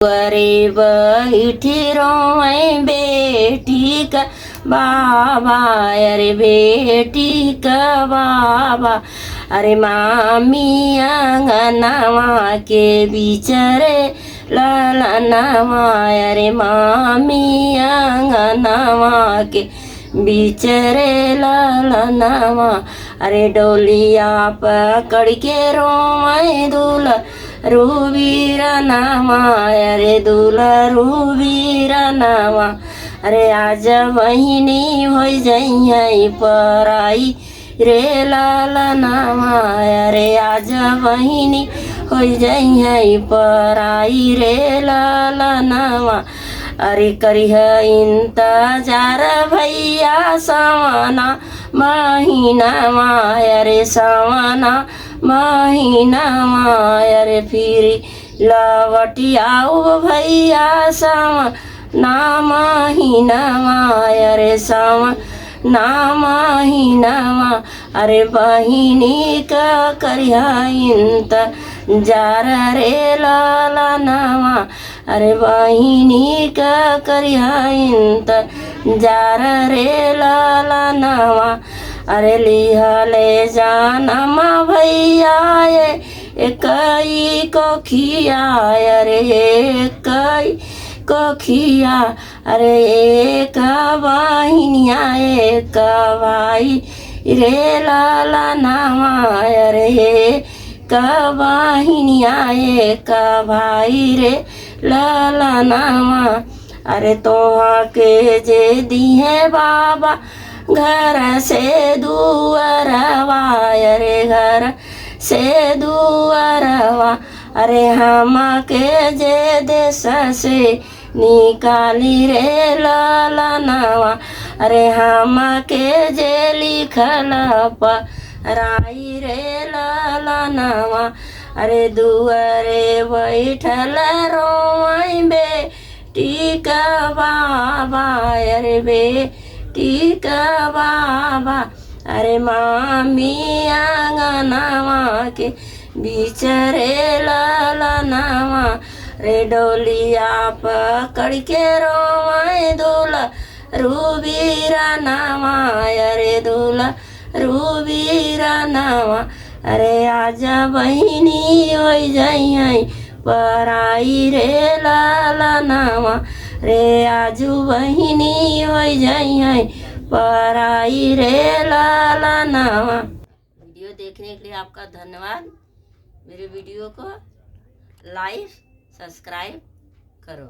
अरे बैठी रोए बेटी का बाबा, अरे बेटी का बाबा, अरे मामी अंगनवा के बिचरे ललनवा, अरे मामी अंगनवा के बिचरे ललनवा, अरे डोलिया पकड़ के रोए दूल्हा रूबीरा नामा, अरे दूल्हा रूबीरा नामा, अरे आज बहिनी हो जाइए पराई रे लाला नामा, अरे आज बहिनी हो जाइए पराई रे लाला नामा, अरे करिह इंतजार भैया सवना महीनामा, अरे सवना महीनामा, अरे फिर लवटी आओ भैया सवना महीनामा, अरे सवना महीनामा, अरे बहिनी का करिहा इंतजार रे लाला नामा, अरे बहिनी का करिहा इंतजार रे लाला नामा, अरे लिहा ले जानमा भैया एकई को खिया, अरे एकई को खिया, अरे एक बहिनिया एक भाई रे लाला नामा, अरे एक बहिनिया एक भाई रे लाला नामा, अरे तोहा के जे दी है बाबा घर से दुअरवा, अरे घर से दुअरवा, अरे हम के जे देश से निकाली रे ललनवा, अरे हम के जे लिखल पराई रे ललनवा, अरे दुअरे बैठल रोई बेटी का बाबा, अरे बेटी का बाबा, अरे मामी आंगनवा के बिचरे ललनवा, रे डोलिया पकड़ के रोए दूल्हा रूबीरा नामा, अरे दूल्हा रूबीरा नामा, अरे आजा बहिनी हो जाइए पराई रे लाला नामा, रे आजू बहिनी हो जाइए पराई रे लाला नामा। वीडियो देखने के लिए आपका धन्यवाद। मेरे वीडियो को लाइक सब्सक्राइब करो।